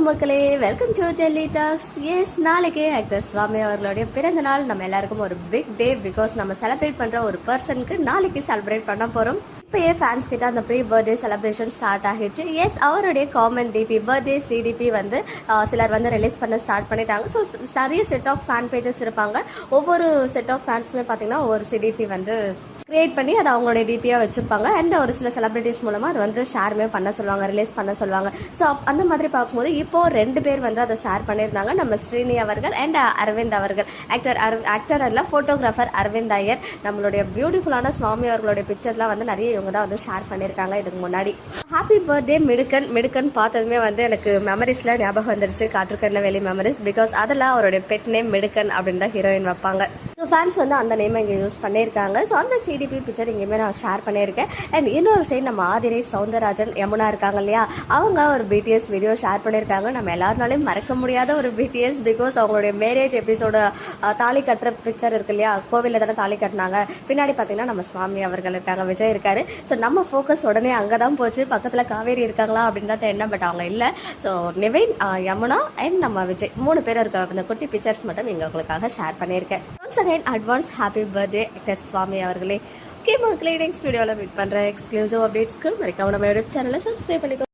மக்களே, welcome to Jelly Talks. Yes, நாளைக்கு actor Swami அவர்களுடைய பிறந்த நாள். நம்ம எல்லாருக்கும் ஒரு பிக் டே. பிகாஸ் நம்ம செலிப்ரேட் பண்ற ஒரு பர்சனுக்கு நாளைக்கு செலிப்ரேட் பண்ண போறோம். இப்போயே ஃபேன்ஸ் கிட்ட அந்த ப்ரீ பர்த்டே செலிப்ரேஷன் ஸ்டார்ட் ஆகிடுச்சு. எஸ், அவருடைய காமன் டிபி பர்த்டே சிடிபி வந்து சிலர் வந்து ரிலீஸ் பண்ண ஸ்டார்ட் பண்ணிட்டாங்க. ஸோ நிறைய செட் ஆஃப் ஃபேன் பேஜஸ் இருப்பாங்க. ஒவ்வொரு செட் ஆஃப் ஃபேன்ஸுமே பார்த்தீங்கன்னா ஒவ்வொரு சிடிபி வந்து கிரியேட் பண்ணி அதை அவங்களுடைய டிபியாக வச்சுருப்பாங்க. அண்ட் ஒரு சில செலிபிரிட்டிஸ் மூலமாக அதை வந்து ஷேருமே பண்ண சொல்லுவாங்க, ரிலீஸ் பண்ண சொல்லுவாங்க. ஸோ அந்த மாதிரி பார்க்கும்போது இப்போது 2 பேர் வந்து அதை ஷேர் பண்ணியிருந்தாங்க. நம்ம ஸ்ரீனி அவர்கள் அண்ட் அரவிந்த் அவர்கள். ஆக்டர் எல்லாம் ஃபோட்டோகிராஃபர் அரவிந்த் ஐயர். நம்மளுடைய பியூட்டிஃபுல்லான சுவாமி அவர்களுடைய பிக்சர்லாம் வந்து நிறைய இவங்க தான் வந்து ஷேர் பண்ணியிருக்காங்க இதுக்கு முன்னாடி. ஹாப்பி பர்த்டே மிடுக்கன் பார்த்ததுமே வந்து எனக்கு மெமரிஸில் ஞாபகம் வந்துருச்சு, காற்றுக்கண்ண வெளி மெமரிஸ். பிகாஸ் அதில் அவருடைய பெட் நேம் மிடுக்கன் அப்படின்னு தான் ஹீரோயின் வைப்பாங்க. ஸோ ஃபேன்ஸ் வந்து அந்த நேமை இங்கே யூஸ் பண்ணியிருக்காங்க. ஸோ அந்த சிடிபி பிக்சர் இங்கேயுமே நான் ஷேர் பண்ணியிருக்கேன். அண்ட் இன்னொரு சைடு நம்ம ஆதிரை சௌந்தரராஜன் யமுனா இருக்காங்க இல்லையா, அவங்க ஒரு பிடிஎஸ் வீடியோ ஷேர் பண்ணியிருக்காங்க. நம்ம எல்லாருனாலையும் மறக்க முடியாத ஒரு பிடிஎஸ். பிகாஸ் அவங்களுடைய மேரேஜ் எபிசோட தாலி கட்டுற பிக்சர் இருக்கு இல்லையா, கோவிலில் தானே தாலி கட்டினாங்க. பின்னாடி பார்த்தீங்கன்னா நம்ம சுவாமி அவர்கள் இருக்காங்க, விஜய் இருக்காரு. ஸோ நம்ம ஃபோக்கஸ் உடனே அங்கே தான் போச்சு. பக்கத்தில் காவேரி இருக்காங்களா அப்படின்னு தான் என்ன, பட் அவங்க இல்லை. ஸோ நிவின், யமுனா அண்ட் நம்ம விஜய் 3 பேர் இருக்க அந்த குட்டி பிக்சர்ஸ் மட்டும் இங்கே உங்களுக்காக ஷேர் பண்ணியிருக்கேன். Once again advance happy birthday actor Swami அவர்களே. நெக்ஸ்ட் வீடியோவில் மீட் பண்ணுற எக்ஸ்க்ளூசிவ் அப்டேட்ஸ்க்கு மறக்காம நம்ம யூடியூப் சேனலை சப்ஸ்கிரைப் பண்ணிக்கோ.